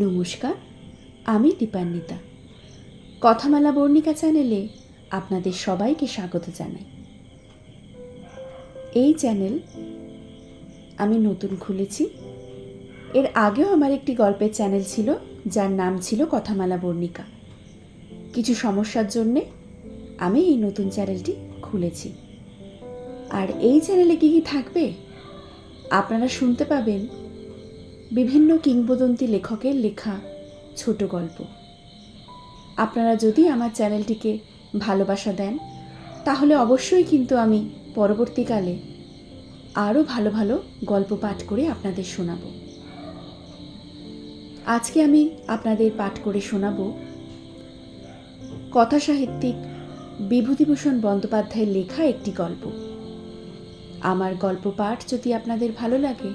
নমস্কার, আমি দীপান্বিতা। কথামালা বর্ণিকা চ্যানেলে আপনাদের সবাইকে স্বাগত জানাই। এই চ্যানেল আমি নতুন খুলেছি। এর আগেও আমার একটি গল্পের চ্যানেল ছিল, যার নাম ছিল কথামালা বর্ণিকা। কিছু সমস্যার জন্যে আমি এই নতুন চ্যানেলটি খুলেছি। আর এই চ্যানেলে কী কী থাকবে আপনারা শুনতে পাবেন। বিভিন্ন কিংবদন্তি লেখকের লেখা ছোট গল্প। আপনারা যদি আমার চ্যানেলটিকে ভালোবাসা দেন, তাহলে অবশ্যই কিন্তু আমি পরবর্তীকালে আরও ভালো ভালো গল্প পাঠ করে আপনাদের শোনাব। আজকে আমি আপনাদের পাঠ করে শোনাব কথাসাহিত্যিক বিভূতিভূষণ বন্দ্যোপাধ্যায়ের লেখা একটি গল্প। আমার গল্প পাঠ যদি আপনাদের ভালো লাগে,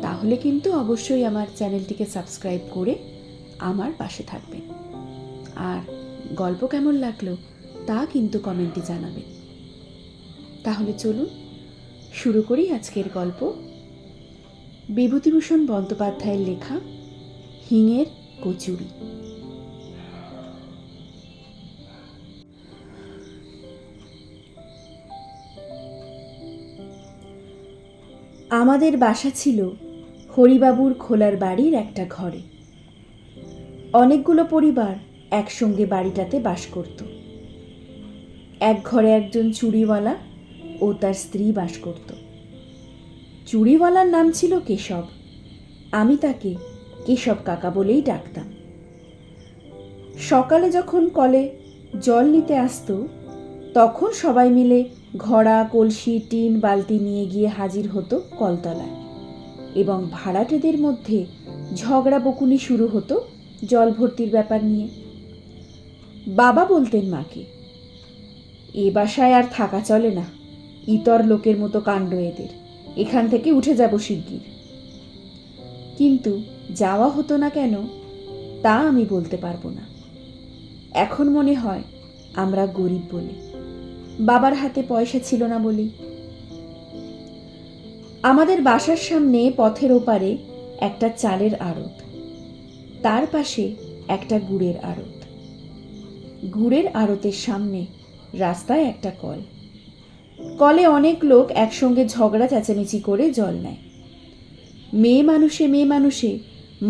তাহলে কিন্তু অবশ্যই আমার চ্যানেলটিকে সাবস্ক্রাইব করে আমার পাশে থাকবেন। আর গল্প কেমন লাগলো তা কিন্তু কমেন্টে জানাবেন। তাহলে চলুন শুরু করি আজকের গল্প। বিভূতিভূষণ বন্দ্যোপাধ্যায়ের লেখা হিঙের কচুরি। আমাদের বাসা ছিল হরিবাবুর খোলার বাড়ির একটা ঘরে। অনেকগুলো পরিবার একসঙ্গে বাড়িটাতে বাস করত। এক ঘরে একজন চুড়িওয়ালা ও তার স্ত্রী বাস করত। চুড়িওয়ালার নাম ছিল কেশব। আমি তাকে কেশব কাকা বলেই ডাকতাম। সকালে যখন কলে জল নিতে আসতো, তখন সবাই মিলে ঘড়া, কলসি, টিন, বালতি নিয়ে গিয়ে হাজির হতো কলতলায়, এবং ভাড়াটেদের মধ্যে ঝগড়া বকুনি শুরু হতো জল ভর্তির ব্যাপার নিয়ে। বাবা বলতেন মাকে, এ বাসায় আর থাকা চলে না, ইতর লোকের মতো কাণ্ড এদের, এখান থেকে উঠে যাব শিগগির। কিন্তু যাওয়া হতো না কেন তা আমি বলতে পারবো না। এখন মনে হয় আমরা গরিব বলে, বাবার হাতে পয়সা ছিল না বলি। আমাদের বাসার সামনে পথের ওপারে একটা চালের আড়ত, তার পাশে একটা গুড়ের আড়ত। গুড়ের আড়তের সামনে রাস্তায় একটা কল। কলে অনেক লোক একসঙ্গে ঝগড়া চেঁচামেচি করে জল নেয়। মেয়ে মানুষে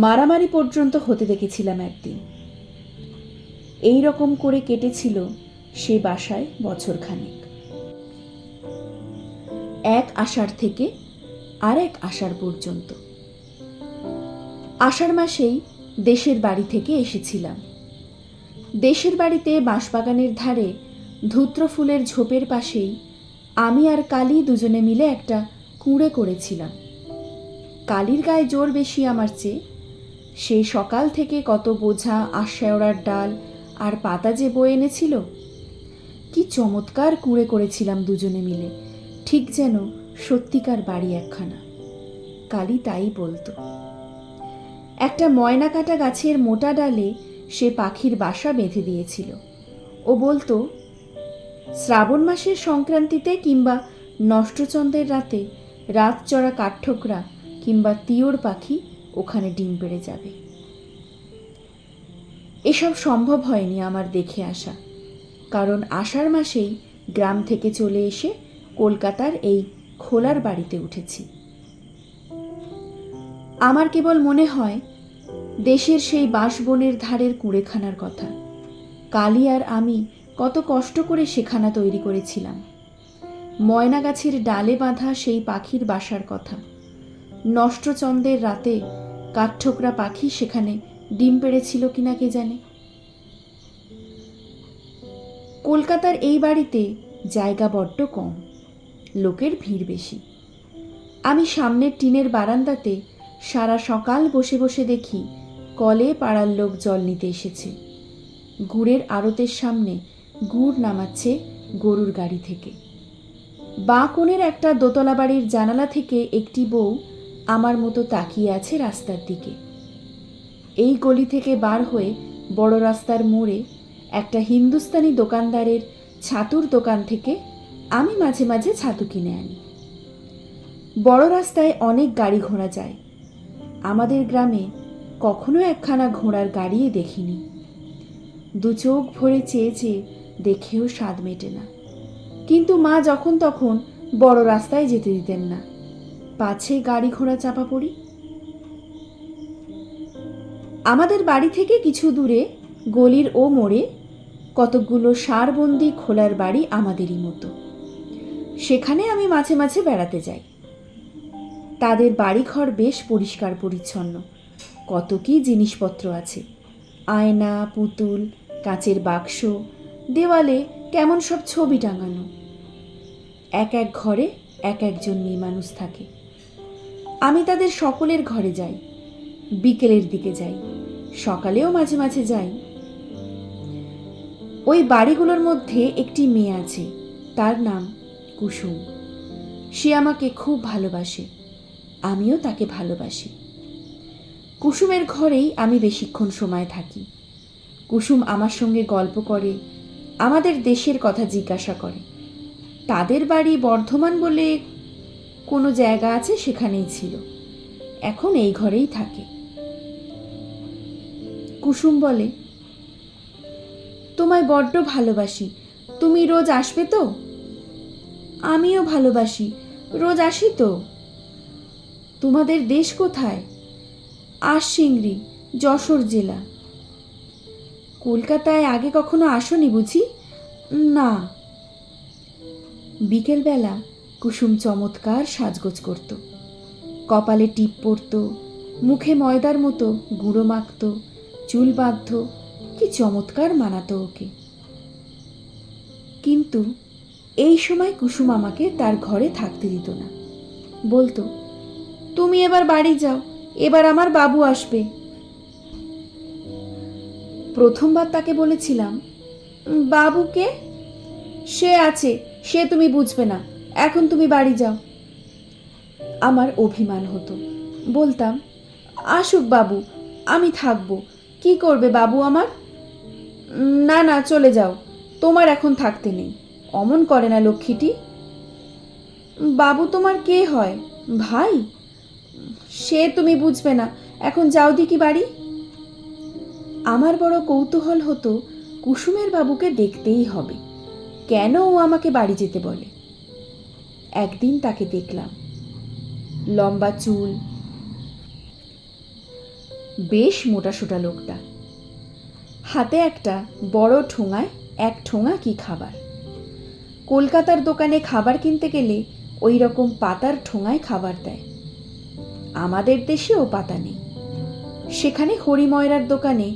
মারামারি পর্যন্ত হতে দেখেছিলাম একদিন। এই রকম করে কেটেছিল সে বাসায় বছরখানেক। এক আষাঢ় থেকে আরেক আষাঢ় পর্যন্ত। আষাঢ় মাসেই দেশের বাড়ি থেকে এসেছিলাম। দেশের বাড়িতে বাঁশবাগানের ধারে ধূত্র ফুলের ঝোপের পাশেই আমি আর কালী দুজনে মিলে একটা কুঁড়ে করেছিলাম। কালীর গায়ে জোর বেশি আমার চেয়ে। সে সকাল থেকে কত বোঝা আশ্বায়ড়ার ডাল আর পাতা যে বয়ে এনেছিল। কি চমৎকার কুঁড়ে করেছিলাম দুজনে মিলে, ঠিক যেন সত্যিকার বাড়ি একখানা। কালী তাই বলতো। একটা ময়না কাটা গাছের মোটা ডালে সে পাখির বাসা বেঁধে দিয়েছিল। ও বলতো, শ্রাবণ মাসের সংক্রান্তিতে কিংবা নষ্টচন্দ্রের রাতে রাত চড়া কাঠঠোকরা কিংবা তিওর পাখি ওখানে ডিম পেড়ে যাবে। এসব সম্ভব হয়নি আমার দেখে আসা, কারণ আষাঢ় মাসেই গ্রাম থেকে চলে এসে কলকাতার এই খোলার বাড়িতে উঠেছি। আমার কেবল মনে হয় দেশের সেই বাঁশবনের ধারের কুঁড়েখানার কথা। কালী আর আমি কত কষ্ট করে সেখানা তৈরি করেছিলাম। ময়না গাছের ডালে বাঁধা সেই পাখির বাসার কথা। নষ্টচন্দ্রের রাতে কাঠঠোকরা পাখি সেখানে ডিম পেড়েছিল কিনা কে জানে। কলকাতার এই বাড়িতে জায়গা বড্ড কম, লোকের ভিড় বেশি। আমি সামনের টিনের বারান্দাতে সারা সকাল বসে বসে দেখি কলে পাড়ার লোক জল নিতে এসেছে। গুড়ের আড়তের সামনে গুড় নামাচ্ছে গরুর গাড়ি থেকে। বাঁ কোণের একটা দোতলা বাড়ির জানালা থেকে একটি বউ আমার মতো তাকিয়ে আছে রাস্তার দিকে। এই গলি থেকে বার হয়ে বড় রাস্তার মোড়ে একটা হিন্দুস্তানি দোকানদারের ছাতুর দোকান থেকে আমি মাঝে মাঝে ছাতু কিনে আনি। বড় রাস্তায় অনেক গাড়ি ঘোড়া যায়। আমাদের গ্রামে কখনো একখানা ঘোড়ার গাড়িই দেখিনি। দু চোখ ভরে চেয়ে চেয়ে দেখেও স্বাদ মেটে না। কিন্তু মা যখন তখন বড় রাস্তায় যেতে দিতেন না, পাছে গাড়ি ঘোড়া চাপা পড়ি। আমাদের বাড়ি থেকে কিছু দূরে গলির ও মোড়ে কতকগুলো সারবন্দি খোলার বাড়ি আমাদেরই মতো। সেখানে আমি মাঝে মাঝে বেড়াতে যাই। তাদের বাড়িঘর বেশ পরিষ্কার পরিচ্ছন্ন, কত কি জিনিসপত্র আছে, আয়না, পুতুল, কাঁচের বাক্স, দেওয়ালে কেমন সব ছবি টাঙানো। এক এক ঘরে এক একজন মেয়ে মানুষ থাকে। আমি তাদের সকলের ঘরে যাই, বিকেলের দিকে যাই, সকালেও মাঝে মাঝে যাই। ওই বাড়িগুলোর মধ্যে একটি মেয়ে আছে, তার নাম কুসুম। সে আমাকে খুব ভালোবাসে, আমিও তাকে ভালোবাসি। কুসুমের ঘরেই আমি বেশিক্ষণ সময় থাকি। কুসুম আমার সঙ্গে গল্প করে, আমাদের দেশের কথা জিজ্ঞাসা করে। তাদের বাড়ি বর্ধমান বলে কোনো জায়গা আছে, সেখানেই ছিল, এখন এই ঘরেই থাকে। কুসুম বলে, তোমায় বড্ড ভালোবাসি, তুমি রোজ আসবে তো? আমিও ভালোবাসি, রোজ আসি তো। তোমাদের দেশ কোথায়? আশিংড়ি, যশোর জেলা। কলকাতায় আগে কখনো আসনি বুঝি? না। বিকেলবেলা কুসুম চমৎকার সাজগোজ করত, কপালে টিপ পরত, মুখে ময়দার মতো গুঁড়ো মাখত, চুল বাঁধত, কি চমৎকার মানাতো ওকে। কিন্তু এই সময় কুসুম আমাকে তার ঘরে থাকতে দিত না, বলতো, তুমি এবার বাড়ি যাও, এবার আমার বাবু আসবে। প্রথমবার তাকে বলেছিলাম, বাবুকে? সে আছে, সে তুমি বুঝবে না, এখন তুমি বাড়ি যাও। আমার অভিমান হতো, বলতাম, আসুক বাবু, আমি থাকবো, কি করবে বাবু আমার? না না, চলে যাও, তোমার এখন থাকতে নেই, অমন করে না লক্ষ্মীটি। বাবু তোমার কে হয়, ভাই? সে তুমি বুঝবে না, এখন যাও দেখি বাড়ি। আমার বড় কৌতূহল হতো, কুসুমের বাবুকে দেখতেই হবে, কেন ও আমাকে বাড়ি যেতে বলে। একদিন তাকে দেখলাম, লম্বা চুল, বেশ মোটাসোটা লোকটা, হাতে একটা বড় ঠোঙায় এক ঠোঙা কি খাবার। কলকাতার দোকানে খাবার কিনতে গেলে ওই রকম পাতার ঠোঙায় খাবার দেয়, আমাদের দেশেও পাতা নেই। সেখানে হরিময়রার দোকানে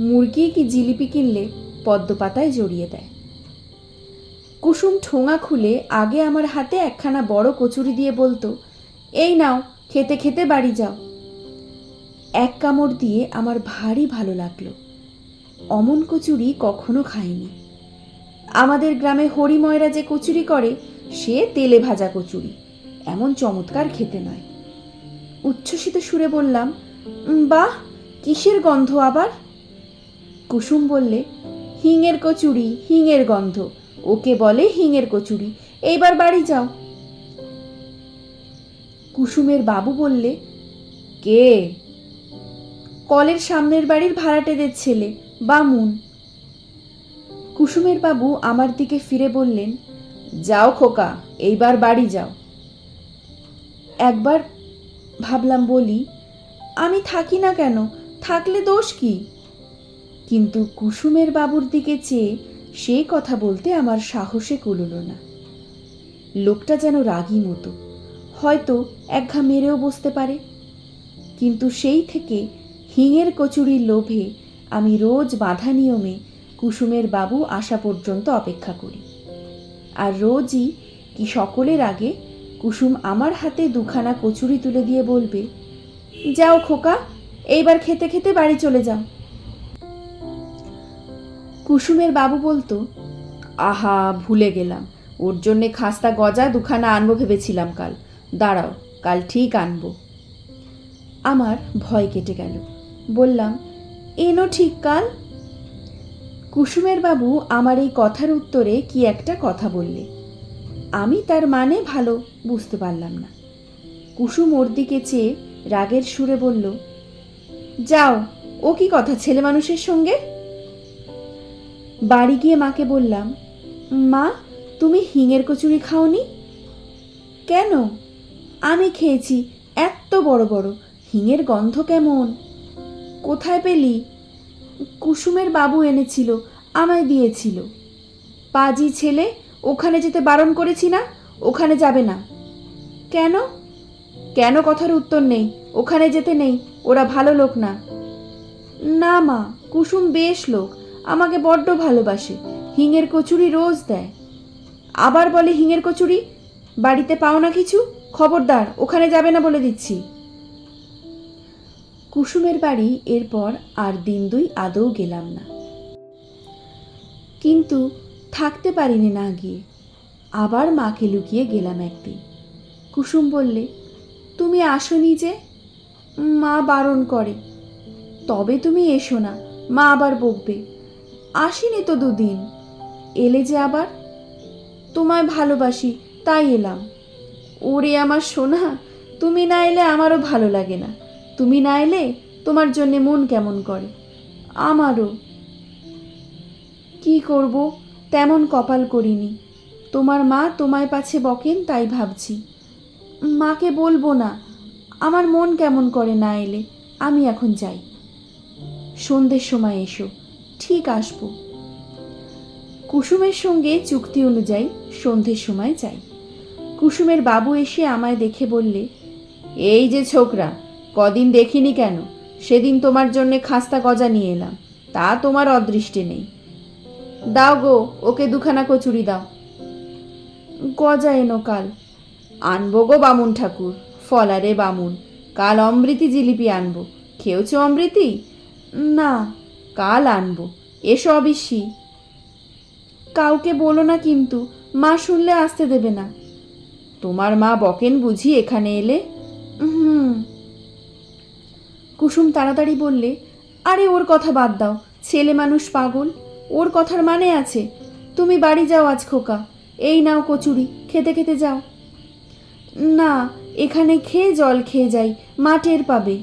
মুরগি কি জিলিপি কিনলে পদ্ম পাতায় জড়িয়ে দেয়। কুসুম ঠোঙা খুলে আগে আমার হাতে একখানা বড় কচুরি দিয়ে বলতো, এই নাও, খেতে খেতে বাড়ি যাও। এক কামড় দিয়ে আমার ভারী ভালো লাগলো, অমন কচুরি কখনো খাইনি। আমাদের গ্রামে হরিময়রা যে কচুরি করে, সে তেলে ভাজা কচুরি, এমন চমৎকার খেতে নয়। উচ্ছ্বসিত সুরে বললাম, বাহ, কিসের গন্ধ আবার? কুসুম বললে, হিঙের কচুরি, হিঙের গন্ধ, ওকে বলে হিঙের কচুরি, এইবার বাড়ি যাও। কুসুমের বাবু বললে, কে? কলের সামনের বাড়ির ভাড়াটেদের ছেলে, বামুন। কুসুমের বাবু আমার দিকে ফিরে বললেন, যাও খোকা, এইবার বাড়ি যাও। একবার ভাবলাম বলি, আমি থাকি না কেন, থাকলে দোষ কি? কিন্তু কুসুমের বাবুর দিকে চেয়ে সে কথা বলতে আমার সাহসে কুলল না। লোকটা যেন রাগী মতো, হয়তো একঘা মেরেও বসতে পারে। কিন্তু সেই থেকে হিঙের কচুরির লোভে আমি রোজ বাঁধা নিয়মে কুসুমের বাবু আসা পর্যন্ত অপেক্ষা করি। আর রোজই কি সকলের আগে কুসুম আমার হাতে দুখানা কচুরি তুলে দিয়ে বলবে, যাও খোকা, এইবার খেতে খেতে বাড়ি চলে যাও। কুসুমের বাবু বলতো, আহা, ভুলে গেলাম, ওর জন্যে খাস্তা গজা দুখানা আনবো ভেবেছিলাম কাল, দাঁড়াও, কাল ঠিক আনবো। আমার ভয় কেটে গেল, বললাম, এনো ঠিক কাল। কুসুমের বাবু আমার এই কথার উত্তরে কি একটা কথা বললে, আমি তার মানে ভালো বুঝতে পারলাম না। কুসুম ওর দিকে চেয়ে রাগের সুরে বলল, যাও, ও কি কথা ছেলে মানুষের সঙ্গে? বাড়ি গিয়ে মাকে বললাম, মা, তুমি হিঙের কচুরি খাওনি কেন? আমি খেয়েছি, এত বড় বড়। হিঙের গন্ধ কেমন? কোথায় পেলি? কুসুমের বাবু এনেছিল, আমায় দিয়েছিল। পাজি ছেলে, ওখানে যেতে বারণ করেছি না? ওখানে যাবে না। কেন? কেন কথার উত্তর নেই। ওখানে যেতে নেই, ওরা ভালো লোক না। না মা, কুসুম বেশ লোক, আমাকে বড্ড ভালোবাসে, হিঙের কচুরি রোজ দেয়। আবার বলে হিঙের কচুরি? বাড়িতে পাও না কিছু? খবরদার, ওখানে যাবে না বলে দিচ্ছি। কুসুমের বাড়ি এরপর আর দিন দুই আদৌ গেলাম না, কিন্তু থাকতে পারিনি না গিয়ে। আবার মাকে লুকিয়ে গেলাম একদিন। কুসুম বললে, তুমি আসোনি যে? মা বারণ করে। তবে তুমি এসো না, মা আবার বকবে। আসিনি তো দুদিন, এলে যে আবার? তোমায় ভালোবাসি তাই এলাম। ওরে আমার সোনা, তুমি না এলে আমারও ভালো লাগে না। তুমি না এলে তোমার জন্যে মন কেমন করে। আমারও। কি করব, তেমন কপাল করিনি। তোমার মা তোমায় পাছে বকেন তাই ভাবছি। মাকে বলবো না, আমার মন কেমন করে না এলে। আমি এখন যাই। সন্ধ্যের সময় এসো, ঠিক আসবো। কুসুমের সঙ্গে চুক্তি অনুযায়ী সন্ধ্যের সময় যাই। কুসুমের বাবু এসে আমায় দেখে বললে, এই যে ছোকরা, কদিন দেখিনি কেন? সেদিন তোমার জন্যে খাস্তা গজা নিয়ে এলাম, তা তোমার অদৃষ্টে নেই। দাও গো, ওকে দুখানা কচুরি দাও। গজা এনো কাল। আনবো গো বামুন ঠাকুর, ফলারে বামুন। কাল অমৃতি জিলিপি আনবো। খেয়েছো অমৃতি? না, কাল আনবো। এসো অবিশ্যি। কাউকে বলো না কিন্তু, মা শুনলে আসতে দেবে না। তোমার মা বকেন বুঝি এখানে এলে? হুম। কুসুম তাড়াতাড়ি বললে, আরে ওর কথা বাদ দাও, ছেলে মানুষ পাগল, ওর কথার মানে আছে। তুমি বাড়ি যাও আজ খোকা, এই নাও কচুরি, খেতে খেতে যাও। না, এখানে খেয়ে জল খেয়ে যাই, মা টের পাবে।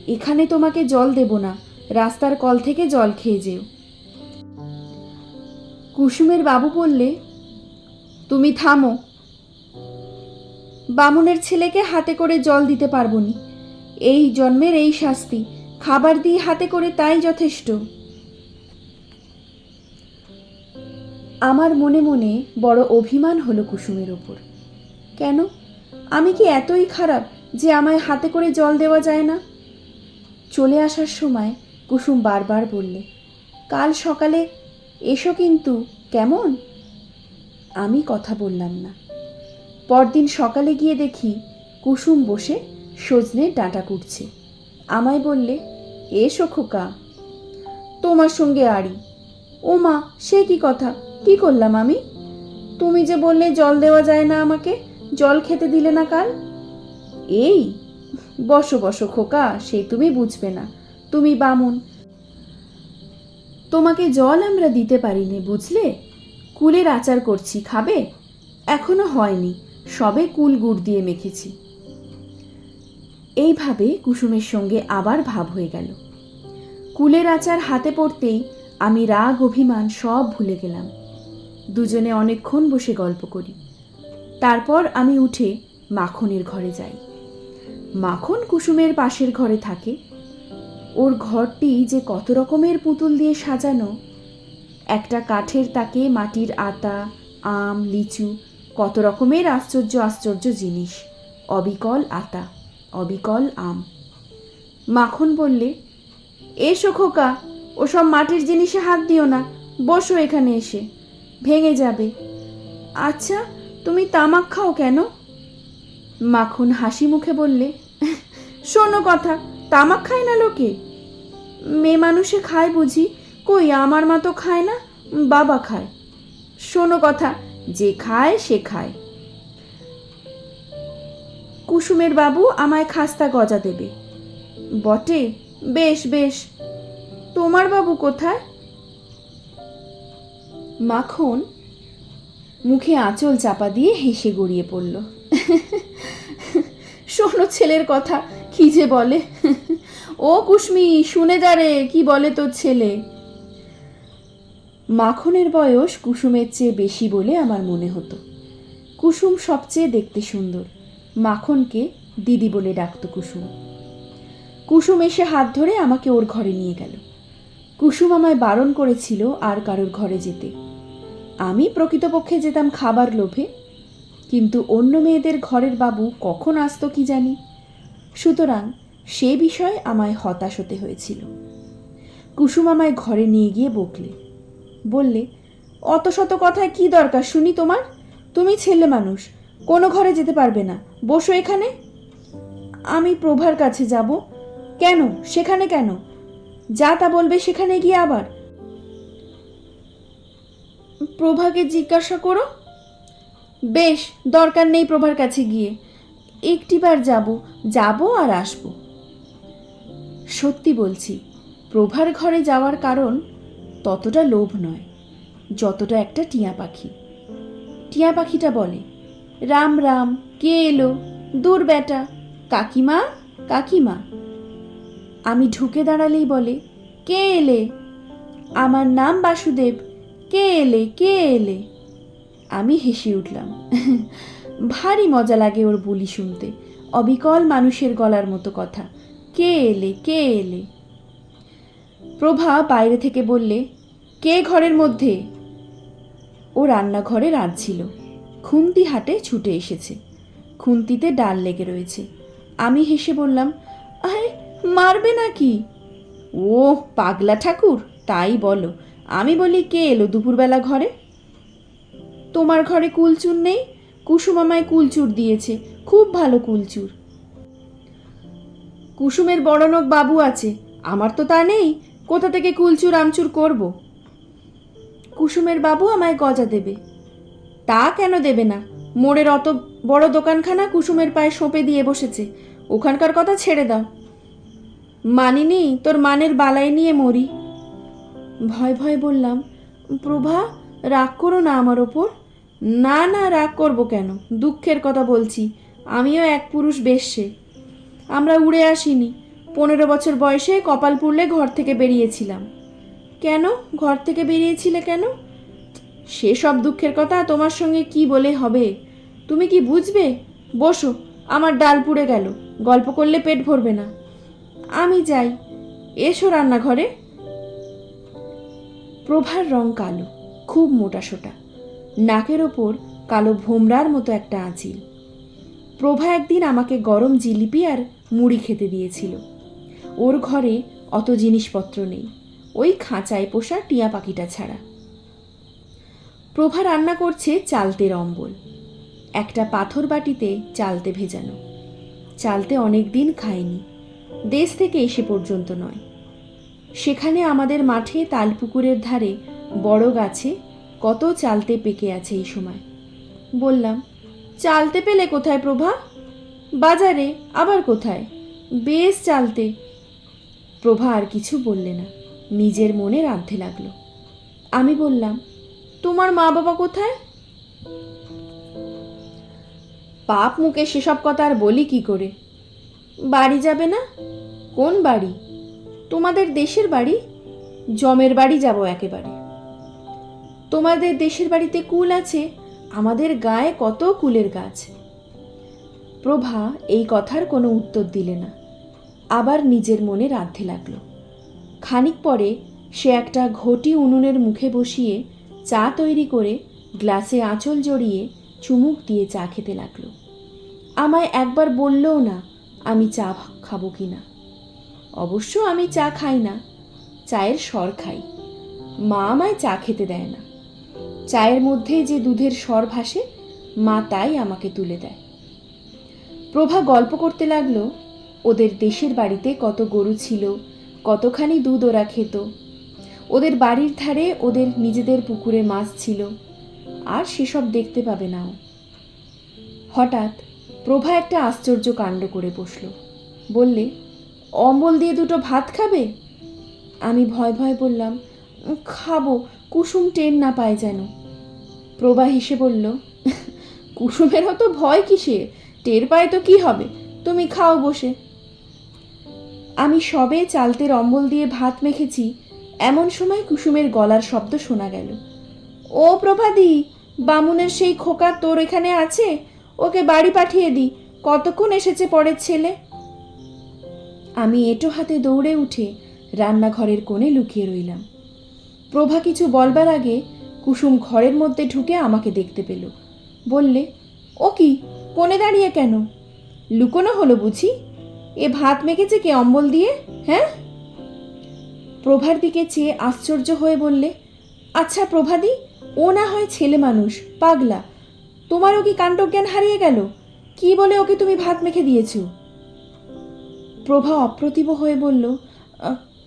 এখানে তোমাকে জল দেব না, রাস্তার কল থেকে জল খেয়ে যেও। কুসুমের বাবু বললে, তুমি থামো। বামুনের ছেলেকে হাতে করে জল দিতে পারবো নি। এই জন্মের এই শাস্তি, খাবার দিয়ে হাতে করে তাই যথেষ্ট। আমার মনে মনে বড় অভিমান হলো কুসুমের ওপর। কেন? আমি কি এতই খারাপ যে আমায় হাতে করে জল দেওয়া যায় না? চলে আসার সময় কুসুম বারবার বললে, কাল সকালে এসো কিন্তু, কেমন? আমি কথা বললাম না। পরদিন সকালে গিয়ে দেখি কুসুম বসে সজনে ডাঁটা কুটছে। আমায় বললে, এসো খোকা। তোমার সঙ্গে আড়ি। ও মা, সে কি কথা? কি করলাম আমি? তুমি যে বললে জল দেওয়া যায় না আমাকে, জল খেতে দিলে না কাল। এই বসো বসো খোকা, সে তুমি বুঝবে না, তুমি বামুন। তোমাকে জল আমরা দিতে পারিনি বুঝলে। কুলের আচার করছি, খাবে? এখনো হয়নি, সবে কুল গুড় দিয়ে মেখেছি। এইভাবে কুসুমের সঙ্গে আবার ভাব হয়ে গেল। কুলের আচার হাতে পড়তেই আমি রাগ অভিমান সব ভুলে গেলাম। দুজনে অনেকক্ষণ বসে গল্প করি। তারপর আমি উঠে মাখনের ঘরে যাই। মাখন কুসুমের পাশের ঘরে থাকে। ওর ঘরটি যে কত রকমের পুতুল দিয়ে সাজানো। একটা কাঠের তাকে মাটির আতা, আম, লিচু, কত রকমের আশ্চর্য আশ্চর্য জিনিস। অবিকল আতা, অবিকল আম। মাখন বললে, এসো খোকা, ওসব মাটির জিনিসে হাত দিও না, বসো এখানে এসে, ভেঙে যাবে। আচ্ছা, তুমি তামাক খাও কেন? মাখন হাসি মুখে বললে, শোনো কথা, তামাক খায় না লোকে? মেয়ে মানুষে খায় বুঝি? কই, আমার মা তো খায় না, বাবা খায়। শোনো কথা, যে খায় সে খায়। কুসুমের বাবু আমায় খাস্তা গজা দেবে। বটে, বেশ বেশ। তোমার বাবু কোথায়? মাখন মুখে আঁচল চাপা দিয়ে হেসে গড়িয়ে পড়ল। শোনো ছেলের কথা, কি যে বলে। ও কুসমি, শুনে যা রে, কি বলে তোর ছেলে। মাখনের বয়স কুসুমের চেয়ে বেশি বলে আমার মনে হতো। কুসুম সবচেয়ে দেখতে সুন্দর, মাখনকে দিদি বলে ডাকত কুসুম। কুসুম এসে হাত ধরে আমাকে ওর ঘরে নিয়ে গেল। কুসুম আমায় বারণ করেছিল আর কারোর ঘরে যেতে। আমি প্রকৃতপক্ষে যেতাম খাবার লোভে, কিন্তু অন্য মেয়েদের ঘরের বাবু কখন আসতো কি জানি। সুতরাং সে বিষয়ে আমায় হতাশ হতে হয়েছিল। কুসুম আমায় ঘরে নিয়ে গিয়ে বললে, অত শত কথায় কি দরকার শুনি তোমার? তুমি ছেলে মানুষ, কোনো ঘরে যেতে পারবে না, বসো এখানে। আমি প্রভার কাছে যাব। কেন? সেখানে কেন? যা তা বলবে সেখানে গিয়ে আবার। প্রভাকে জিজ্ঞাসা করো। বেশ, দরকার নেই প্রভার কাছে গিয়ে, একটিবার যাব আর আসব। সত্যি বলছি, প্রভার ঘরে যাওয়ার কারণ ততটা লোভ নয় যতটা একটা টিয়া পাখি। টিয়া পাখিটা বলে, রাম রাম, কে এলো? দূর বেটা, কাকিমা কাকিমা। আমি ঢুকে দাঁড়ালেই বলে, কে এলে? আমার নাম বাসুদেব, কে এলে কে এলে? আমি হেসে উঠলাম। ভারী মজা লাগে ওর বুলি শুনতে, অবিকল মানুষের গলার মতো কথা, কে এলে কে এলে। প্রভা বাইরে থেকে বললে, কে ঘরের মধ্যে? ও রান্নাঘরে রাঁধছিল। খুন্তি হাটে ছুটে এসেছে, খুন্তিতে ডাল লেগে রয়েছে। আমি হেসে বললাম, আরে মারবে নাকি? ও পাগলা ঠাকুর, তাই বলো। আমি বলি, কে এলো দুপুরবেলা ঘরে? তোমার ঘরে কুলচুর নেই? কুসুম আমায় কুলচুর দিয়েছে, খুব ভালো কুলচুর। কুসুমের বড়নক বাবু আছে, আমার তো তা নেই, কোথা থেকে কুলচুর আমচুর করব? কুসুমের বাবু আমায় গজা দেবে। তা কেন দেবে না? মোড়ের অত বড় দোকানখানা কুসুমের পায়ে সঁপে দিয়ে বসেছে, ওখানকার কথা ছেড়ে দাও। মানিনি, তোর মানের বালাই নিয়ে মরি। ভয় ভয় বললাম, প্রভা রাগ করো না আমার ওপর। না না, রাগ করব কেন? দুঃখের কথা বলছি, আমিও এক পুরুষ বেশ্যে। আমরা উড়ে আসিনি, 15 বছর বয়সে কপাল পুড়লে ঘর থেকে বেরিয়েছিলাম। কেন ঘর থেকে বেরিয়েছিলে কেন? সেসব দুঃখের কথা তোমার সঙ্গে কি বলে হবে? তুমি কি বুঝবে? বসো, আমার ডাল পুড়ে গেল, গল্প করলে পেট ভরবে না। আমি যাই, এসো রান্নাঘরে। প্রভার রং কালো, খুব মোটাসোটা, নাকের ওপর কালো ভোমরার মতো একটা আঁচিল। প্রভা একদিন আমাকে গরম জিলিপি আর মুড়ি খেতে দিয়েছিল। ওর ঘরে অত জিনিসপত্র নেই, ওই খাঁচায় পোষা টিয়া পাখিটা ছাড়া। প্রভা রান্না করছে চালতের অম্বল, একটা পাথর বাটিতে চালতে ভেজানো। চালতে অনেক দিন খায়নি, দেশ থেকে এসে পর্যন্ত নয়। সেখানে আমাদের মাঠে তালপুকুরের ধারে বড় গাছে কত চালতে পেকে আছে এই সময়। বললাম, চালতে পেলে কোথায় প্রভা? বাজারে। আবার কোথায়? বেশ চালতে। প্রভা আর কিছু বললে না, নিজের মনে রাঁধতে লাগলো। আমি বললাম, তোমার মা বাবা কোথায়? পাপ মুখে সেসব কথা আর বলি কি করে? বাড়ি যাবে না? কোন বাড়ি? তোমাদের দেশের বাড়ি। জমের বাড়ি যাব একেবারে। তোমাদের দেশের বাড়িতে কুল আছে, আমাদের গায়ে কত কুলের গাছ। প্রভা এই কথার কোনো উত্তর দিলে না, আবার নিজের মনে রাঁধতে লাগলো। খানিক পরে সে একটা ঘটি উনুনের মুখে বসিয়ে চা তৈরি করে গ্লাসে আঁচল জড়িয়ে চুমুক দিয়ে চা খেতে লাগলো। আমায় একবার বললও না আমি চা খাবো কি না। অবশ্য আমি চা খাই না, চায়ের স্বর খাই। মা আমায় চা খেতে দেয় না। চায়ের মধ্যে যে দুধের স্বর ভাসে, মা তাই আমাকে তুলে দেয়। প্রভা গল্প করতে লাগলো, ওদের দেশের বাড়িতে কত গরু ছিল, কতখানি দুধ ওরা খেত। ওদের বাড়ির ধারে ওদের নিজেদের পুকুরে মাছ ছিল, আর সেসব দেখতে পাবে নাও। হঠাৎ প্রভা একটা আশ্চর্য কাণ্ড করে বসল। বললে, অম্বল দিয়ে দুটো ভাত খাবে? আমি ভয় ভয় বললাম, খাবো, কুসুম টের না পায় যেন। প্রভা হেসে বলল, কুসুমের অত ভয় কিসের? টের পায় তো কি হবে, তুমি খাও বসে। আমি সবে চালতের অম্বল দিয়ে ভাত মেখেছি, এমন সময় কুসুমের গলার শব্দ শোনা গেল। ও প্রভাদি, বামুনের সেই খোকা তোর এখানে আছে? ওকে বাড়ি পাঠিয়ে দি, কতক্ষণ এসেছে পরের ছেলে। আমি এঁটো হাতে দৌড়ে উঠে রান্নাঘরের কোণে লুকিয়ে রইলাম। প্রভা কিছু বলবার আগে কুসুম ঘরের মধ্যে ঢুকে আমাকে দেখতে পেল। বললে, ও কি, কোণে দাঁড়িয়ে কেন? লুকোনো হলো বুঝি? এ ভাত মেখেছে কে অম্বল দিয়ে, হ্যাঁ? প্রভার দিকে চেয়ে আশ্চর্য হয়ে বললে, আচ্ছা প্রভাদি, ও না হয় ছেলে মানুষ, পাগলা, তোমারও কি কাণ্ডজ্ঞান হারিয়ে গেল? কি বলে ওকে তুমি ভাত মেখে দিয়েছ? প্রভা অপ্রতিভ হয়ে বলল,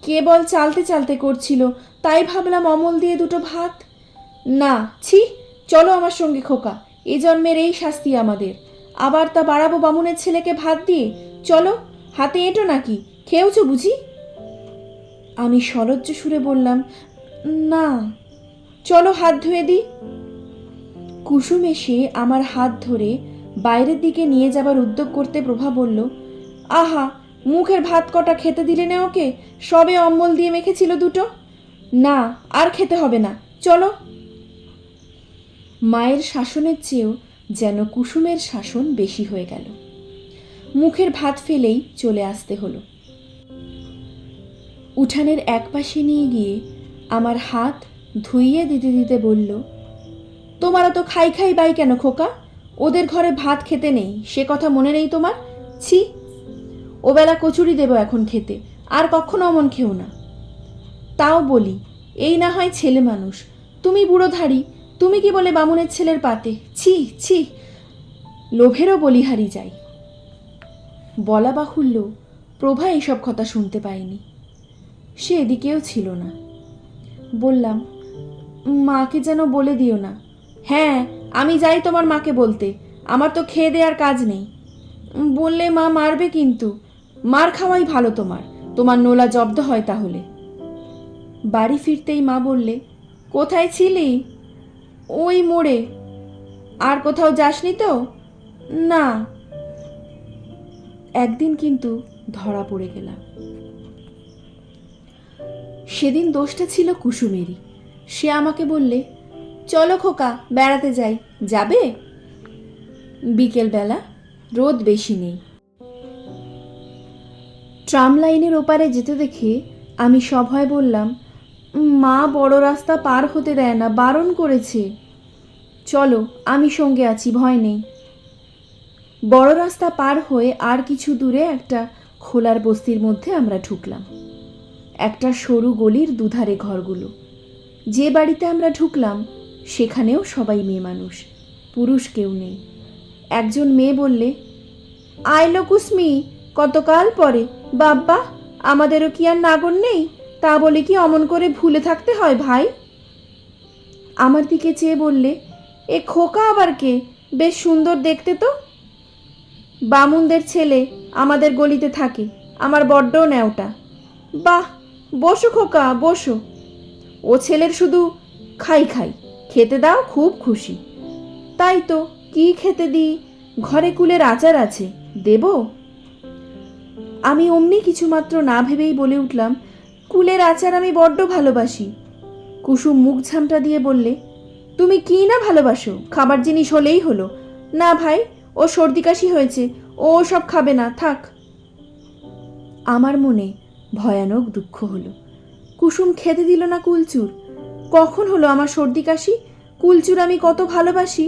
কেবল চালতে চালতে করছিল, তাই ভাবলাম অমল দিয়ে দুটো ভাত। না, ছি, চলো আমার সঙ্গে খোকা, এ জন্মের এই শাস্তি আমাদের। আবার তা বাড়াবো বামুনের ছেলেকে ভাত দিয়ে? চলো, হাতে এঁটো নাকি, খেয়েছ বুঝি? আমি সলজ্জ সুরে বললাম, না। চলো হাত ধুয়ে দিই। কুসুম এসে আমার হাত ধরে বাইরের দিকে নিয়ে যাবার উদ্যোগ করতে প্রভা বলল, আহা, মুখের ভাত কটা খেতে দিলে না ওকে? সবে অম্বল দিয়ে মেখেছিল দুটো। না, আর খেতে হবে না, চলো। মায়ের শাসনের চেয়েও যেন কুসুমের শাসন বেশি হয়ে গেল। মুখের ভাত ফেলেই চলে আসতে হলো। উঠানের এক পাশে নিয়ে গিয়ে আমার হাত ধুইয়ে দিতে দিতে বলল, তোমার তো খাই খাই বাই কেন খোকা? ওদের ঘরে ভাত খেতে নেই, সে কথা মনে নেই তোমার? ছি, ওবেলা কচুরি দেব এখন খেতে, আর কখনো অমন খেও না। তাও বলি, এই না হয় ছেলে মানুষ, তুমি বুড়োধারী, তুমি কি বলে বামুনের ছেলের পাতে? ছি ছি, লোভেরও বলিহারি যাই। বলা বাহুল্য, প্রভা এইসব কথা শুনতে পায়নি, সে এদিকেও ছিল না। বললাম, মাকে যেন বলে দিও না। হ্যাঁ, আমি যাই তোমার মাকে বলতে, আমার তো খেয়ে দেওয়ার কাজ নেই। বললে মা মারবে কিন্তু। মার খাওয়াই ভালো তোমার, তোমার নোলা জব্দ হয় তাহলে। বাড়ি ফিরতেই মা বললে, কোথায় ছিলি? ওই মোড়ে। আর কোথাও যাসনি তো? না। একদিন কিন্তু ধরা পড়ে গেলাম। সেদিন দোষটা ছিল কুসুমেরই। সে আমাকে বললে, চলো খোকা, বেড়াতে যাই, যাবে? বিকেলবেলা, রোদ বেশি নেই। ট্রাম লাইনের ওপারে যেতে দেখে আমি সভয় বললাম, মা বড় রাস্তা পার হতে দেয় না, বারণ করেছে। চলো, আমি সঙ্গে আছি, ভয় নেই। বড় রাস্তা পার হয়ে আর কিছু দূরে একটা খোলার বস্তির মধ্যে আমরা ঢুকলাম। একটা সরু গলির দুধারে ঘরগুলো। যে বাড়িতে আমরা ঢুকলাম সেখানেও সবাই মেয়ে মানুষ, পুরুষ কেউ নেই। একজন মেয়ে বললে, আইলো কুসমি, কতকাল পরে। বাব্বা, আমাদেরও কি আর নাগর নেই? তা বলে কি অমন করে ভুলে থাকতে হয় ভাই? আমার দিকে চেয়ে বললে, এ খোকা আবার কে? বেশ সুন্দর দেখতে তো। বামুনদের ছেলে, আমাদের গলিতে থাকে, আমার বড্ড ন্যাওটা। বাহ, বসো খোকা, বসো। ও ছেলের শুধু খাই খাই, খেতে দাও খুব খুশি। তাই তো, কি খেতে দিই? ঘরে কুলের আচার আছে, দেব? আমি অমনি কিছুমাত্র না ভেবেই বলে উঠলাম, কুলের আচার আমি বড্ড ভালোবাসি। কুসুম মুখ ঝামটা দিয়ে বললে, তুমি কি না ভালোবাসো? খাবার জিনিস হলেই হলো। না ভাই, ও সর্দি কাশি হয়েছে, ও সব খাবে না, থাক। আমার মনে ভয়ানক দুঃখ হলো। কুসুম খেতে দিল না কুলচুর। কখন হলো আমার সর্দি কাশি? কুলচুর আমি কত ভালোবাসি।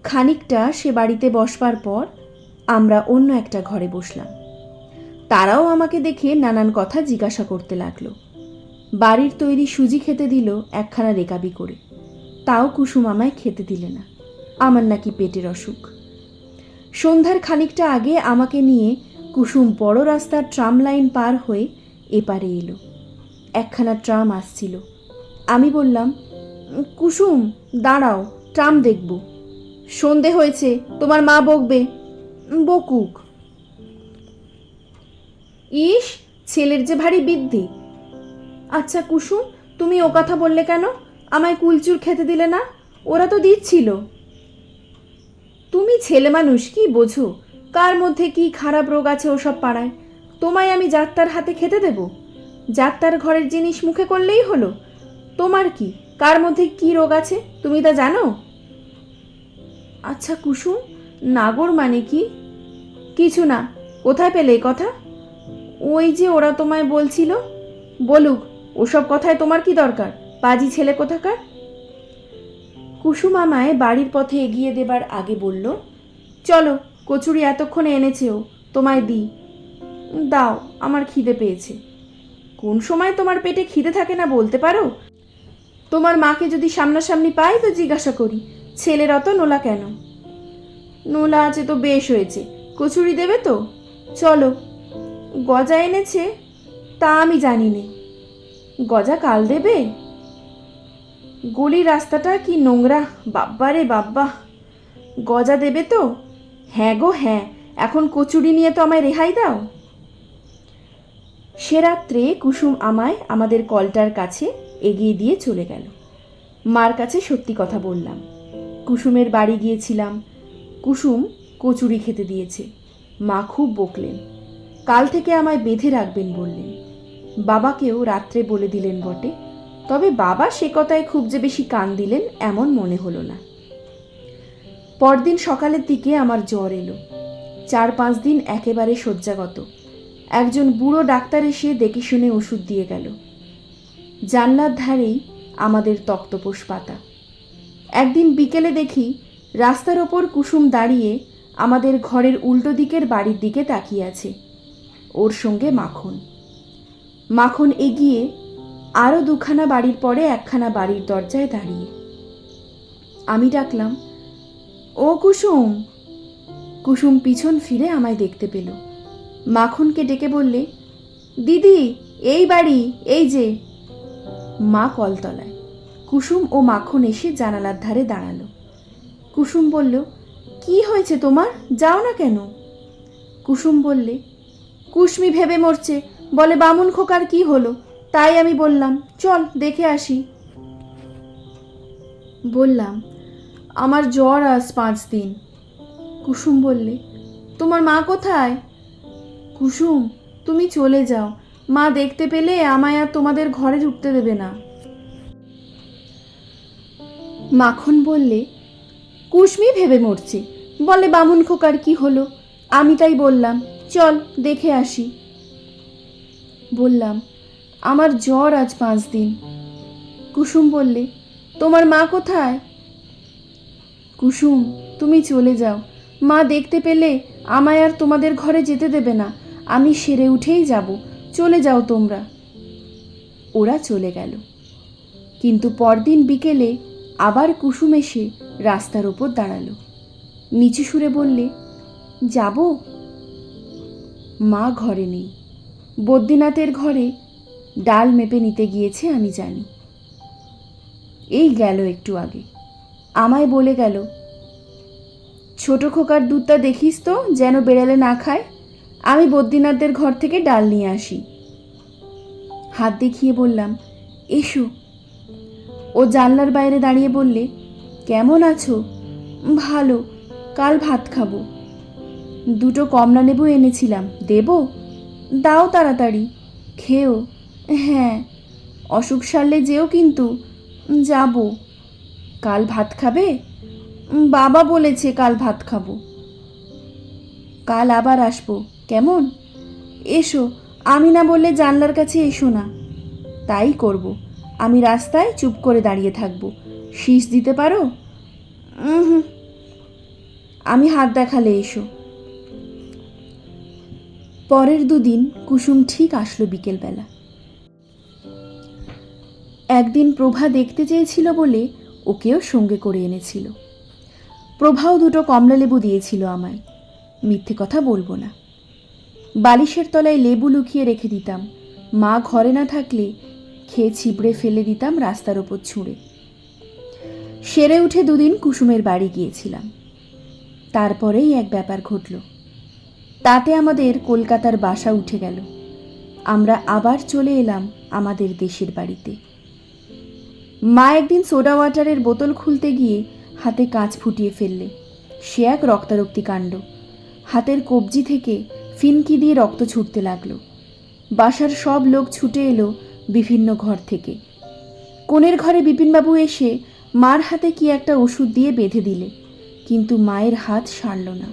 খানিকটা সে বাড়িতে বসবার পর আমরা অন্য একটা ঘরে বসলাম। তারাও আমাকে দেখে নানান কথা জিজ্ঞাসা করতে লাগলো। বাড়ির তৈরি সুজি খেতে দিল একখানা রেকাবি করে, তাও কুসুম আমায় খেতে দিলে না, আমার নাকি পেটের অসুখ। সন্ধ্যার খানিকটা আগে আমাকে নিয়ে কুসুম বড় রাস্তার ট্রাম লাইন পার হয়ে এপারে এলো। একখানা ট্রাম আসছিল। আমি বললাম, কুসুম দাঁড়াও, ট্রাম দেখব। সন্ধে হয়েছে, তোমার মা বকবে। বকুক। ইস, ছেলের যে ভারী বৃদ্ধি। আচ্ছা কুসুম, তুমি ও কথা বললে কেন? আমায় কুলচুর খেতে দিলে না? ওরা তো দিচ্ছিল। তুমি ছেলে মানুষ, কি বোঝো কার মধ্যে কি খারাপ রোগ আছে ওসব পাড়ায়? তোমায় আমি যাত্রার হাতে খেতে দেব? যাত্রার ঘরের জিনিস মুখে করলেই হলো? তোমার কি, কার মধ্যে কি রোগ আছে তুমি তা জানো? আচ্ছা কুসুম, নাগর মানে কি? কিছু না। কোথায় পেলে এ কথা? ওই যে ওরা তোমায় বলছিল। বলুক, ওসব কথায় তোমার কি দরকার, পাজি ছেলে কোথাকার। কুসুম আমায় বাড়ির পথে এগিয়ে দেবার আগে বলল, চলো, কচুরি এতক্ষণে এনেছে ও, তোমায় দিই। দাও, আমার খিদে পেয়েছে। কোন সময় তোমার পেটে খিদে থাকে না বলতে পারো? তোমার মাকে যদি সামনাসামনি পাই তো জিজ্ঞাসা করি, ছেলের অত নোলা কেন? নোলা আছে তো বেশ হয়েছে, কচুরি দেবে তো? চলো। গজা এনেছে? তা আমি জানি নে। গজা কাল দেবে? গলির রাস্তাটা কি নোংরা, বাব্বা রে বাব্বা। গজা দেবে তো? হ্যাঁ গো হ্যাঁ, এখন কচুরি নিয়ে তো আমায় রেহাই দাও। সে রাত্রে কুসুম আমায় আমাদের কলটার কাছে এগিয়ে দিয়ে চলে গেল। মার কাছে সত্যি কথা বললাম। কুসুমের বাড়ি গিয়েছিলাম। কুসুম কচুরি খেতে দিয়েছে। মা খুব বকলেন। কাল থেকে আমায় বেঁধে রাখবেন বললেন। বাবাকেও রাত্রে বলে দিলেন বটে, তবে বাবা সে কথায় খুব যে বেশি কান দিলেন এমন মনে হলো না। পরদিন সকালের দিকে আমার জ্বর এলো। 4-5 দিন একেবারে শয্যাগত। একজন বুড়ো ডাক্তার এসে দেখে শুনে ওষুধ দিয়ে গেল। জানলার ধারেই আমাদের তক্তপোষ পাতা। একদিন বিকেলে দেখি রাস্তার ওপর কুসুম দাঁড়িয়ে আমাদের ঘরের উল্টো দিকের বাড়ির দিকে তাকিয়ে আছে। ওর সঙ্গে মাখন। মাখন এগিয়ে আরও 2খানা বাড়ির পরে 1খানা বাড়ির দরজায় দাঁড়িয়ে। আমি ডাকলাম, ও কুসুম। কুসুম পিছন ফিরে আমায় দেখতে পেল। মাখনকে ডেকে বললে, দিদি, এই বাড়ি, এই যে। মা কলতলায়। কুসুম ও মাখন এসে জানালার ধারে দাঁড়ালো। কুসুম বলল, কি হয়েছে তোমার, যাও না কেন? কুসুম বললে, কুসমি ভেবে মরছে, বলে বামুন খোকার কি হলো, তাই আমি বললাম চল দেখে আসি। বললাম, আমার জ্বর আজ 5 দিন। কুসুম বললে, তোমার মা কোথায়? কুসুম, তুমি চলে যাও, মা দেখতে পেলে আমায় আর তোমাদের ঘরে ঢুকতে দেবে না। মাখন বললে, কুসমি ভেবে মরছে, বলে বামুন খোকার কি হলো, আমি তাই বললাম চল দেখে আসি। বললাম, আমার জ্বর আজ 5 দিন। কুসুম বললে, তোমার মা কোথায়? কুসুম, তুমি চলে যাও, মা দেখতে পেলে আমায় আর তোমাদের ঘরে যেতে দেবে না, আমি সেরে উঠেই যাব, চলে যাও তোমরা। ওরা চলে গেল। কিন্তু পরদিন বিকেলে আবার কুসুম এসে রাস্তার ওপর দাঁড়ালো। নিচু সুরে বললে, যাব? মা ঘরে নেই। বদ্রীনাথের ঘরে ডাল মেপে নিতে গিয়েছে আমি জানি। এই গেল একটু আগে। আমায় বলে গেল, ছোট খোকার দুধটা দেখিস তো যেন বেড়ালে না খায়, আমি বদ্রীনাথদের ঘর থেকে ডাল নিয়ে আসি। হাত দেখিয়ে বললাম, এসো। ও জানলার বাইরে দাঁড়িয়ে বললে, কেমন আছো? ভালো, কাল ভাত খাবো। 2টো কমলা লেবু এনেছিলাম, দেব? দাও তাড়াতাড়ি, খেও। হ্যাঁ, অসুখ সারলে যেও কিন্তু। যাব। কাল ভাত খাবে? বাবা বলেছে কাল ভাত খাবো। কাল আবার আসবো, কেমন? এসো, আমি না বললে জানলার কাছে এসো না। তাই করব, আমি রাস্তায় চুপ করে দাঁড়িয়ে থাকবো, শীষ দিতে পারো? আমি হাত দেখালে এসো। পরের 2 দিন কুসুম ঠিক আসলো বিকেলবেলা। একদিন প্রভা দেখতে চেয়েছিল বলে ওকেও সঙ্গে করে এনেছিল। প্রভাও 2টো কমলা লেবু দিয়েছিল আমায়, মিথ্যে কথা বলবো না। বালিশের তলায় লেবু লুকিয়ে রেখে দিতাম, মা ঘরে না থাকলে খেয়ে ছিবড়ে ফেলে দিতাম রাস্তার ওপর ছুঁড়ে। সেরে উঠে 2 দিন কুসুমের বাড়ি গিয়েছিলাম। তারপরেই এক ব্যাপার ঘটল। তাতে আমাদের কলকাতার বাসা উঠে গেল। আমরা আবার চলে এলাম আমাদের দেশের বাড়িতে। মা একদিন সোডা ওয়াটারের বোতল খুলতে গিয়ে হাতে কাঁচ ফুটিয়ে ফেললে। সে এক রক্তারক্তি কাণ্ড। হাতের কবজি থেকে ফিনকি দিয়ে রক্ত ছুটতে লাগলো। বাসার সব লোক ছুটে এলো বিভিন্ন ঘর থেকে। কোণের ঘরে বিপিনবাবু এসে মার হাতে কি একটা ওষুধ দিয়ে বেঁধে দিলে, কিন্তু মায়ের হাত সারল না।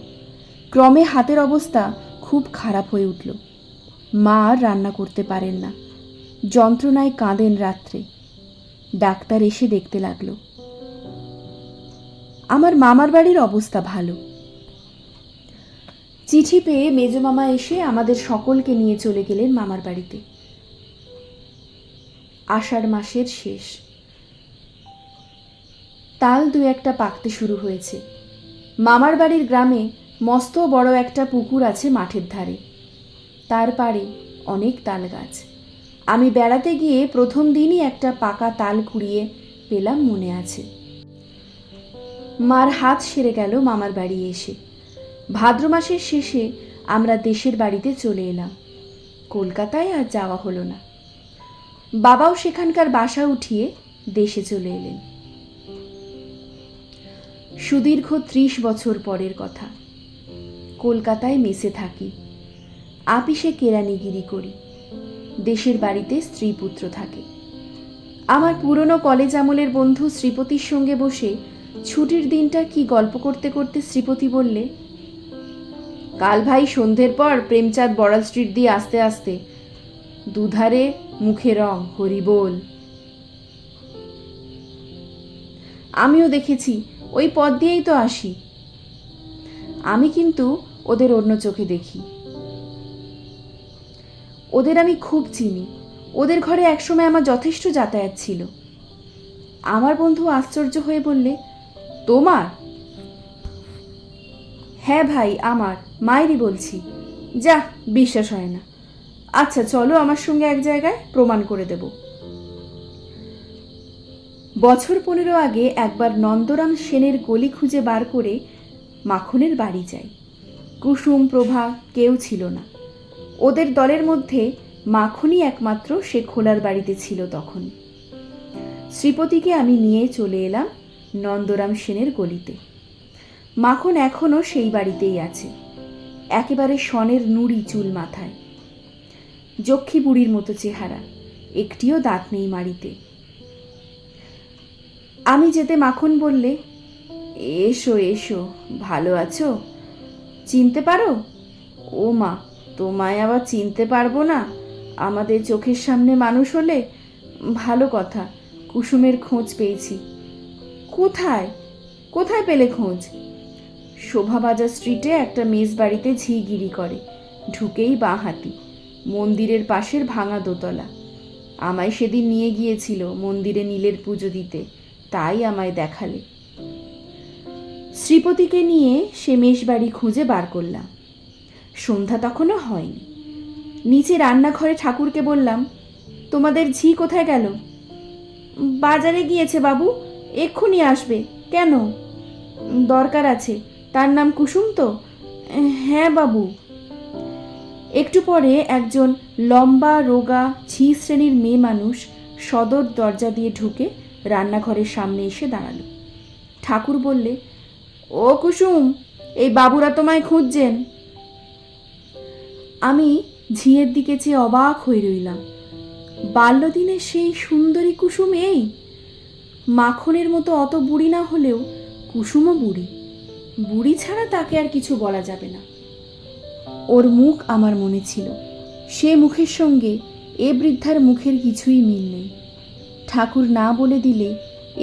ক্রমে হাতের অবস্থা খুব খারাপ হয়ে উঠল। মা আর রান্না করতে পারেন না, যন্ত্রণায় কাঁদেন রাত্রে। ডাক্তার এসে দেখতে লাগলো। আমার মামার বাড়ির অবস্থা ভালো। চিঠি পেয়ে মেজমামা এসে আমাদের সকলকে নিয়ে চলে গেলেন মামার বাড়িতে। আষাঢ় মাসের শেষ। তাল দু একটা পাকতে শুরু হয়েছে। মামার বাড়ির গ্রামে মস্ত বড় একটা পুকুর আছে মাঠের ধারে। তার পাড়ে অনেক তাল গাছ। আমি বেড়াতে গিয়ে প্রথম দিনই একটা পাকা তাল কুড়িয়ে পেলাম, মনে আছে। মার হাত সেরে গেল মামার বাড়ি এসে। ভাদ্র মাসের শেষে আমরা দেশের বাড়িতে চলে এলাম। কলকাতায় আর যাওয়া হলো না। বাবাও সেখানকার বাসা উঠিয়ে দেশে চলে এলেন। সুদীর্ঘ 30 বছর পরের কথা। কলকাতায় মেসে থাকি, আপিসে কেরানিগিরি করি। দেশের বাড়িতে স্ত্রী পুত্র থাকে। আমার পুরনো কলেজ আমলের বন্ধু শ্রীপতির সঙ্গে বসে ছুটির দিনটা কি গল্প করতে করতে শ্রীপতি বললে, কাল ভাই সন্ধ্যের পর প্রেমচাঁদ বড়াল স্ট্রিট দিয়ে আস্তে আস্তে, দুধারে মুখে রং হরিবোল। আমিও দেখেছি, ওই পথ দিয়েই তো আসি। আমি কিন্তু ওদের অন্য চোখে দেখি। ওদের আমি খুব চিনি। ওদের ঘরে একসময় আমার যথেষ্ট যাতায়াত ছিল। আমার বন্ধু আশ্চর্য হয়ে বললে, তোমার? হ্যাঁ ভাই, আমার মায়েরই বলছি। যা, বিশ্বাস হয় না। আচ্ছা চলো আমার সঙ্গে এক জায়গায়, প্রমাণ করে দেব। বছর 15 আগে একবার নন্দরাম সেনের গলি খুঁজে বার করে মাখনের বাড়ি যাই। কুসুম, প্রভা কেউ ছিল না। ওদের দলের মধ্যে মাখনই একমাত্র সে খোলার বাড়িতে ছিল তখন। শ্রীপতিকে আমি নিয়ে চলে এলাম নন্দরাম সেনের গলিতে। মাখন এখনও সেই বাড়িতেই আছে, একেবারে সনের নুড়ি চুল মাথায়, যক্ষী বুড়ির মতো চেহারা, একটিও দাঁত নেই মাড়িতে। আমি যেতে মাখন বললে, এসো এসো, ভালো আছো? চিনতে পারো? ও মা, তোমায় আবার চিনতে পারবো না? আমাদের চোখের সামনে মানুষ হলে ভালো কথা। কুসুমের খোঁজ পেয়েছি। কোথায় কোথায় পেলে খোঁজ? শোভাবাজার স্ট্রিটে একটা মেস বাড়িতে ঝিগিরি করে, ঢুকেই বাঁ হাতি, মন্দিরের পাশের ভাঙা দোতলা। আমায় সেদিন নিয়ে গিয়েছিল মন্দিরে নীলের পুজো দিতে, তাই আমায় দেখালে। শ্রীপতিকে নিয়ে সে মেস বাড়ি খুঁজে বার করলাম। সন্ধ্যা তখনও হয়নি। নিচে রান্নাঘরে ঠাকুরকে বললাম, তোমাদের ঝি কোথায় গেল? বাজারে গিয়েছে বাবু, এক্ষুনি আসবে। কেন? দরকার আছে। তার নাম কুসুম তো? হ্যাঁ বাবু। একটু পরে একজন লম্বা রোগা ঝি শ্রেণীর মেয়ে মানুষ সদর দরজা দিয়ে ঢুকে রান্নাঘরের সামনে এসে দাঁড়ালো। ঠাকুর বললে, ও কুসুম, এই বাবুরা তোমায় খুঁজছেন। আমি ঝিয়ের দিকে চেয়ে অবাক হয়ে রইলাম। বাল্যদিনের সেই সুন্দরী কুসুম এই? মাখনের মতো অত বুড়ি না হলেও কুসুমও বুড়ি। বুড়ি ছাড়া তাকে আর কিছু বলা যাবে না। ওর মুখ আমার মনে ছিল। সে মুখের সঙ্গে এ বৃদ্ধার মুখের কিছুই মিল নেই। ঠাকুর না বলে দিলে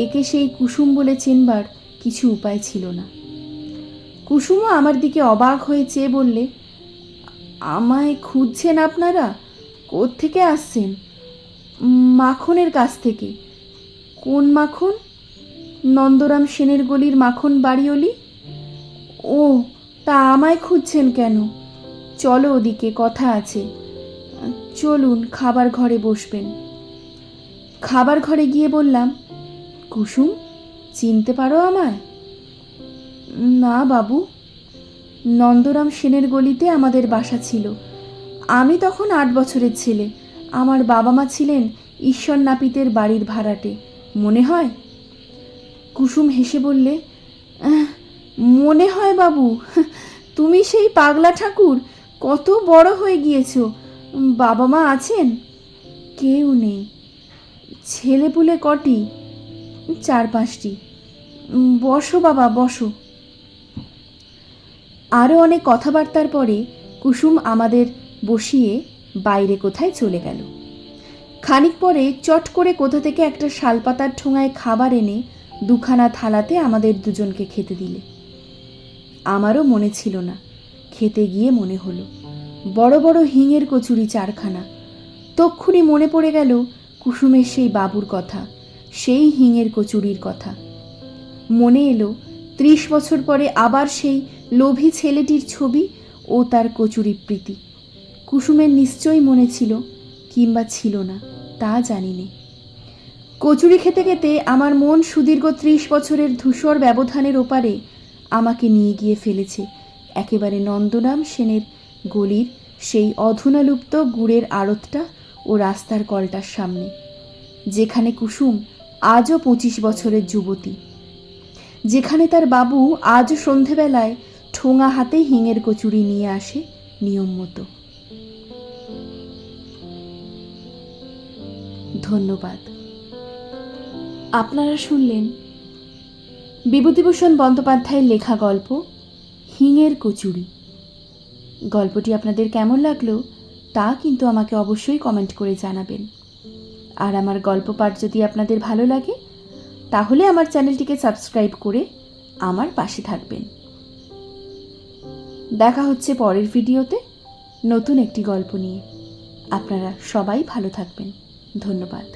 একে সেই কুসুম বলে চেনবার কিছু উপায় ছিল না। কুসুমও আমার দিকে অবাক হয়ে চেয়ে বললে, আমায় খুঁজছেন আপনারা? কোত্থেকে আসছেন? মাখনের কাছ থেকে। কোন মাখন? নন্দরাম সেনের গলির মাখন বাড়িওলি। ও, তা আমায় খুঁজছেন কেন? চলো ওদিকে, কথা আছে। চলুন, খাবার ঘরে বসবেন। খাবার ঘরে গিয়ে বললাম, কুসুম, চিনতে পারো আমায়? না বাবু। নন্দরাম সেনের গলিতে আমাদের বাসা ছিল। আমি তখন 8 বছরের ছেলে। আমার বাবা মা ছিলেন ঈশ্বর নাপিতের বাড়ির ভাড়াটে, মনে হয়। কুসুম হেসে বললে, মনে হয় বাবু, তুমি সেই পাগলা ঠাকুর, কত বড় হয়ে গিয়েছো, বাবা মা আছেন? কেউ নেই। ছেলেপুলে কটি? 4-5টি। বসো বাবা, বসো। আরও অনেক কথাবার্তার পরে কুসুম আমাদের বসিয়ে বাইরে কোথায় চলে গেল। খানিক পরে চট করে কোথা থেকে একটা শালপাতার ঠোঙায় খাবার এনে দুখানা থালাতে আমাদের দুজনকে খেতে দিলে। আমারও মনে ছিল না, খেতে গিয়ে মনে হলো বড় বড় হিঙের কচুরি 4খানা। তক্ষুনি মনে পড়ে গেল কুসুমের সেই বাবুর কথা, সেই হিঙের কচুরির কথা। মনে এলো 30 বছর পরে আবার সেই লোভী ছেলেটির ছবি ও তার কচুরি প্রীতি। কুসুমের নিশ্চয়ই মনে ছিল, কিংবা ছিল না, তা জানি নে। কচুরি খেতে খেতে আমার মন সুদীর্ঘ 30 বছরের ধূসর ব্যবধানের ওপারে আমাকে নিয়ে গিয়ে ফেলেছে একেবারে নন্দরাম সেনের গলির সেই অধুনালুপ্ত গুড়ের আড়তটা ও রাস্তার কলটার সামনে, যেখানে কুসুম আজও 25 বছরের যুবতী, যেখানে তার বাবু আজ সন্ধেবেলায় ঠোঙা হাতে হিঙের কচুরি নিয়ে আসে নিয়ম মতো। ধন্যবাদ। আপনারা শুনলেন বিভূতিভূষণ বন্দ্যোপাধ্যায়ের লেখা গল্প হিঙের কচুরি। গল্পটি আপনাদের কেমন লাগলো তা কিন্তু আমাকে অবশ্যই কমেন্ট করে জানাবেন। আর আমার গল্প পাঠ যদি আপনাদের ভালো লাগে তাহলে আমার চ্যানেলটিকে সাবস্ক্রাইব করে আমার পাশে থাকবেন। দেখা হচ্ছে পরের ভিডিওতে নতুন একটি গল্প নিয়ে। আপনারা সবাই ভালো থাকবেন। ধন্যবাদ।